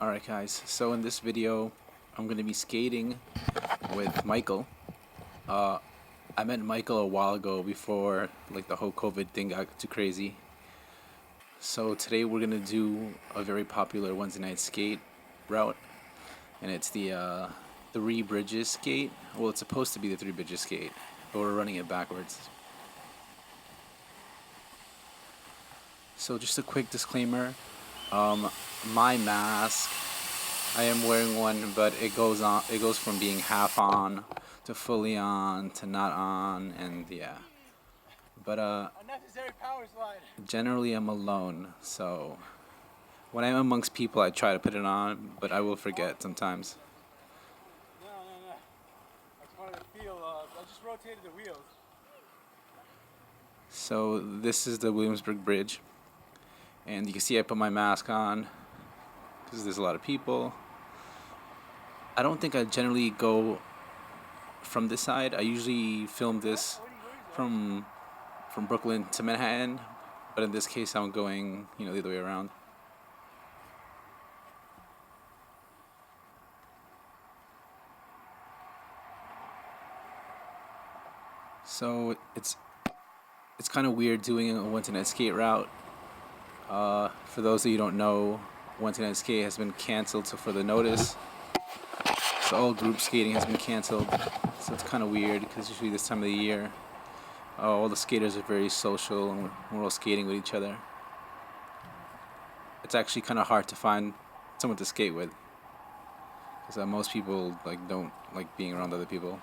Alright guys, so in this video I'm going to be skating with Michael. I met Michael a while ago before like the whole COVID thing got too crazy. So today we're going to do a very popular Wednesday night skate route, and it's the Three Bridges skate. Well, it's supposed to be the Three Bridges skate, but we're running it backwards. So just a quick disclaimer, my mask, I am wearing one, but it goes from being half on to fully on to not on, and yeah. But unnecessary power slide. generally I'm alone, so when I'm amongst people I try to put it on, but I will forget sometimes. No. I just wanted to feel, I just rotated the wheels. So this is the Williamsburg Bridge, and you can see I put my mask on because there's a lot of people. I don't think I generally go from this side. I usually film this from Brooklyn to Manhattan, but in this case I'm going, the other way around. So it's kind of weird doing a Wednesday night skate route. For those of you who don't know, Wednesday night skate has been canceled for the notice. So all group skating has been canceled. So it's kind of weird because usually this time of the year, all the skaters are very social and we're all skating with each other. It's actually kind of hard to find someone to skate with because most people don't like being around other people.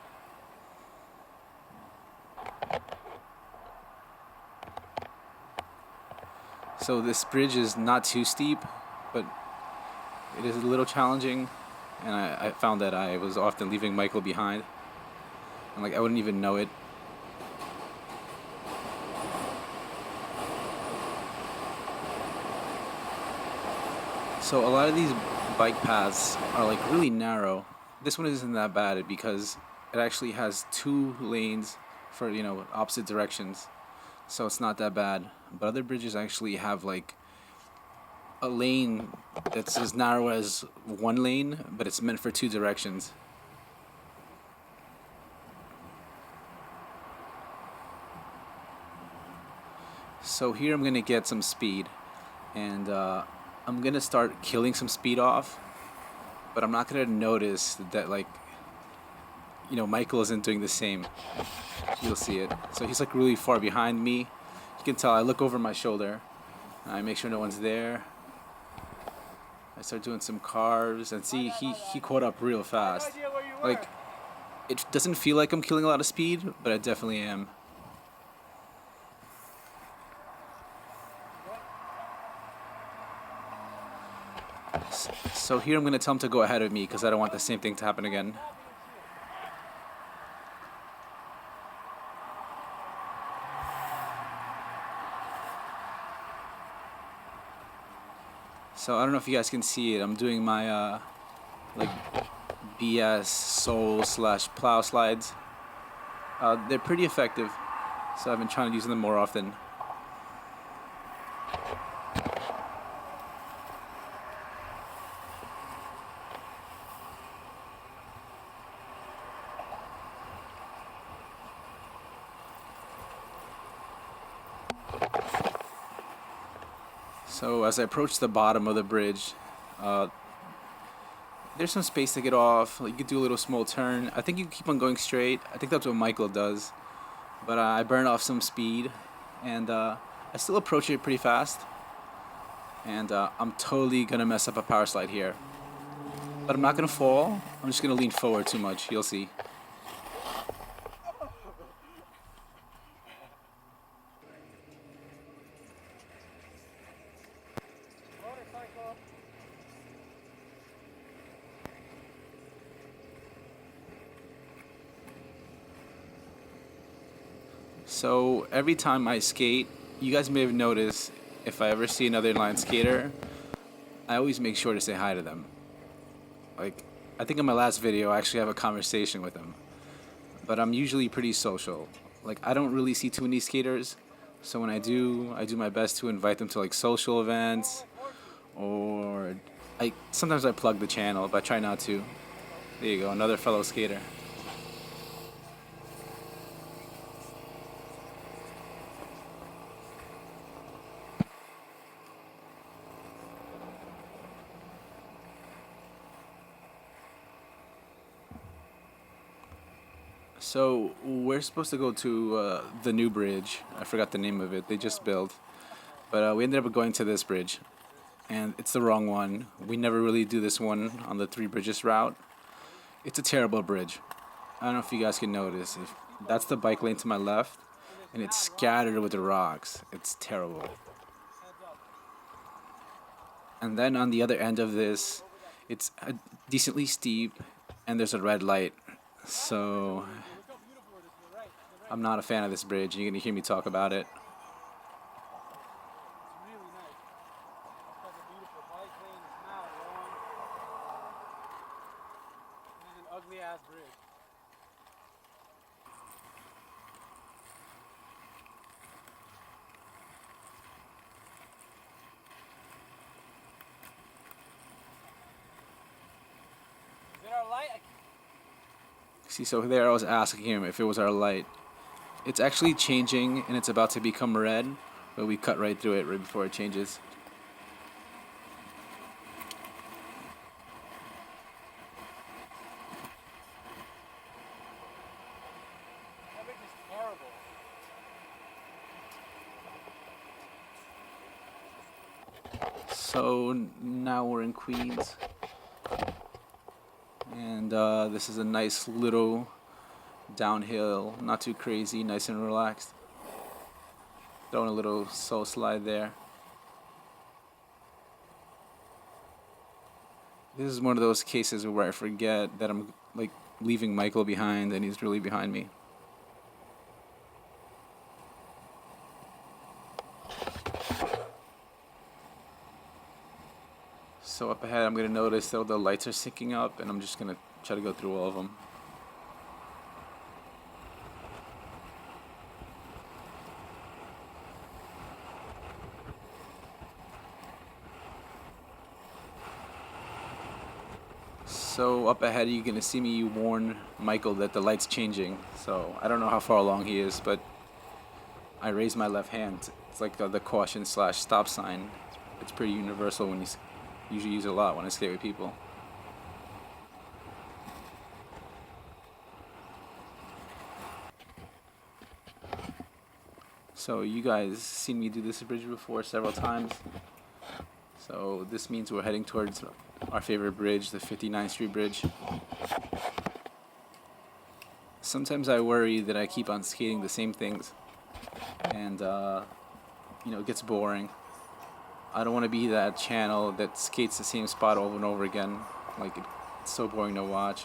So this bridge is not too steep, but it is a little challenging, and I found that I was often leaving Michael behind, and I wouldn't even know it. So a lot of these bike paths are really narrow. This one isn't that bad because it actually has two lanes for opposite directions, so it's not that bad. But other bridges actually have a lane that's as narrow as one lane, but it's meant for two directions. So here I'm gonna get some speed, and I'm gonna start killing some speed off, but I'm not gonna notice that Michael isn't doing the same. You'll see it. So he's really far behind me. You can tell I look over my shoulder. I make sure no one's there. I start doing some carves, and see he caught up real fast. It doesn't feel like I'm killing a lot of speed, but I definitely am. So here I'm gonna tell him to go ahead of me because I don't want the same thing to happen again. So I don't know if you guys can see it. I'm doing my BS soul / plow slides. They're pretty effective, so I've been trying to use them more often. So as I approach the bottom of the bridge, there's some space to get off. You could do a little small turn. I think you keep on going straight. I think that's what Michael does. But I burn off some speed, and I still approach it pretty fast. And I'm totally gonna mess up a power slide here. But I'm not gonna fall. I'm just gonna lean forward too much. You'll see. So every time I skate, you guys may have noticed, if I ever see another inline skater, I always make sure to say hi to them. I think in my last video I actually have a conversation with them. But I'm usually pretty social. I don't really see too many skaters, so when I do my best to invite them to social events, or Sometimes I plug the channel, but I try not to. There you go, another fellow skater. So we're supposed to go to the new bridge. I forgot the name of it. They just built, but we ended up going to this bridge, and it's the wrong one. We never really do this one on the Three Bridges route. It's a terrible bridge. I don't know if you guys can notice. If that's the bike lane to my left, and it's scattered with the rocks. It's terrible. And then on the other end of this, it's decently steep, and there's a red light. So I'm not a fan of this bridge. You're gonna hear me talk about it. It's really nice. It's got a beautiful bike lane. It's not long. This is an ugly ass bridge. Is it our light? See, so there I was asking him if it was our light. It's actually changing, and it's about to become red, but we cut right through it right before it changes. That bridge is terrible. So now we're in Queens, and this is a nice little downhill, not too crazy, nice and relaxed. Throwing a little soul slide there. This is one of those cases where I forget that I'm like leaving Michael behind and he's really behind me. So up ahead I'm going to notice that the lights are syncing up, and I'm just going to try to go through all of them. So up ahead you're going to see me warn Michael that the light's changing. So I don't know how far along he is, but I raise my left hand. It's like the caution slash stop sign. It's pretty universal when you usually use it a lot when I skate with people. So you guys seen me do this bridge before several times. So this means we're heading towards our favorite bridge, the 59th Street Bridge. Sometimes I worry that I keep on skating the same things, and it gets boring. I don't want to be that channel that skates the same spot over and over again. Like, it's so boring to watch.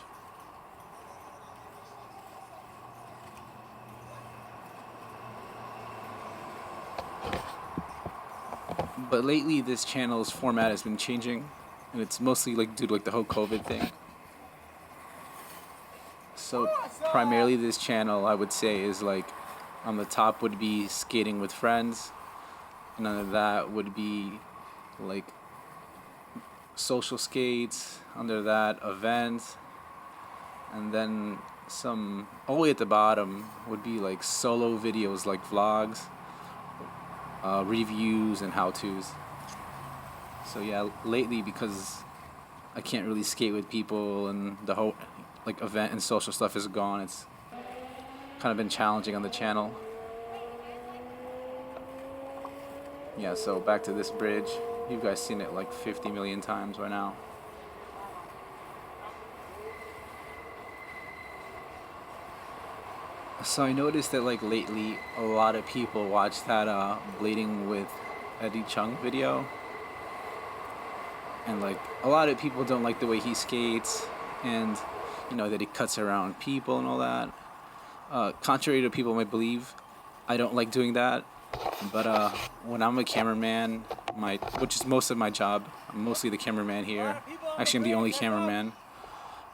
But lately this channel's format has been changing, and it's mostly like due to like the whole COVID thing. So primarily this channel, I would say, is like on the top would be skating with friends, and under that would be like social skates, under that events, and then some all the way at the bottom would be like solo videos like vlogs, reviews and how-tos. So yeah, lately because I can't really skate with people and the whole like event and social stuff is gone, it's kind of been challenging on the channel. Yeah, so back to this bridge. You guys seen it like 50 million times by now. So I noticed that like lately a lot of people watch that Blading with Eddie Chung video. And like a lot of people don't like the way he skates, and that he cuts around people and all that. Contrary to people might believe, I don't like doing that. But when I'm a cameraman, which is most of my job, I'm mostly the cameraman here. Actually, I'm the only cameraman.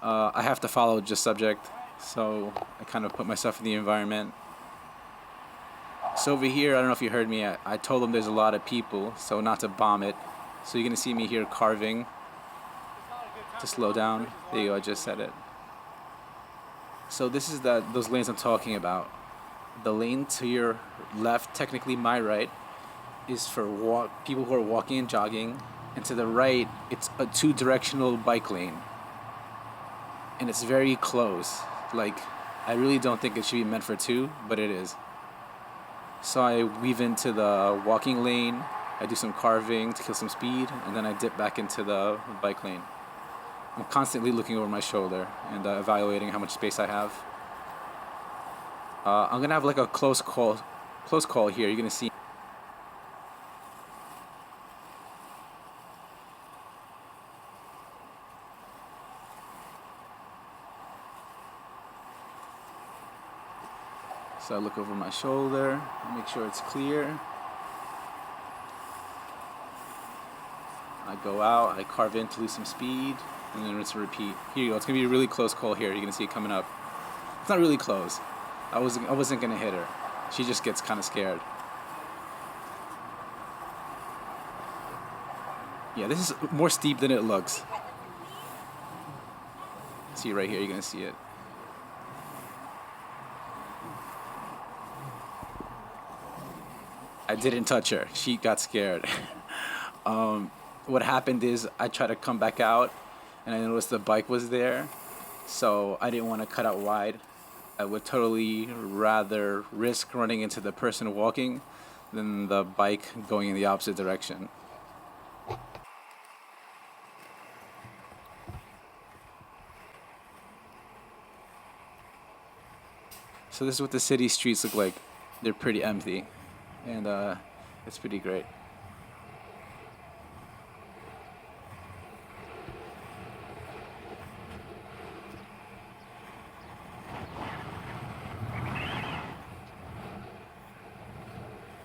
I have to follow just subject, so I kind of put myself in the environment. So over here, I don't know if you heard me, I told them there's a lot of people, so not to bomb it. So you're gonna see me here carving to slow down. There you go, I just said it. So this is those lanes I'm talking about. The lane to your left, technically my right, is for people who are walking and jogging, and to the right, it's a two-directional bike lane. And it's very close. Like, I really don't think it should be meant for two, but it is. So I weave into the walking lane, I do some carving to kill some speed, and then I dip back into the bike lane. I'm constantly looking over my shoulder and evaluating how much space I have. I'm gonna have like a close call here. You're gonna see. So I look over my shoulder, make sure it's clear. I go out, I carve in to lose some speed, and then rinse and repeat. Here you go. It's gonna be a really close call here. You're gonna see it coming up. It's not really close. I wasn't gonna hit her. She just gets kind of scared. Yeah, this is more steep than it looks. See right here. You're gonna see it. I didn't touch her. She got scared. What happened is I tried to come back out, and I noticed the bike was there, so I didn't want to cut out wide. I would totally rather risk running into the person walking than the bike going in the opposite direction. So this is what the city streets look like. They're pretty empty, and it's pretty great.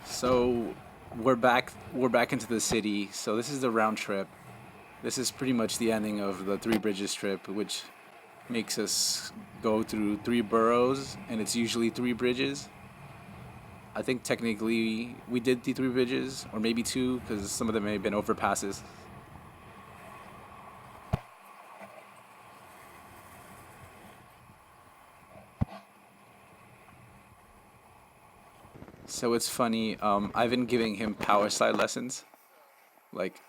So we're back into the city. So this is the round trip. This is pretty much the ending of the Three Bridges trip, which makes us go through 3 boroughs, and it's usually 3 bridges. I think technically we did the 3 bridges, or maybe 2, because some of them may have been overpasses. So it's funny, I've been giving him power slide lessons, like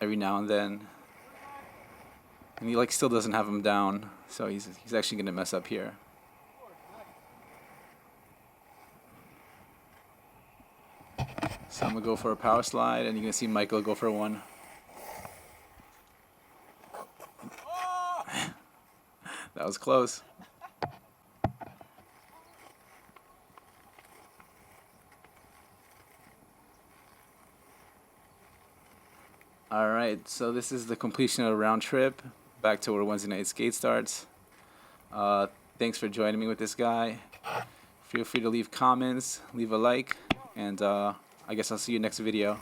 every now and then, and he like still doesn't have them down, so he's actually gonna mess up here. So I'm gonna go for a power slide, and you're gonna see Michael go for one. That was close. Alright, so this is the completion of the round trip back to where Wednesday Night Skate starts. Thanks for joining me with this guy. Feel free to leave comments, leave a like, and I guess I'll see you next video.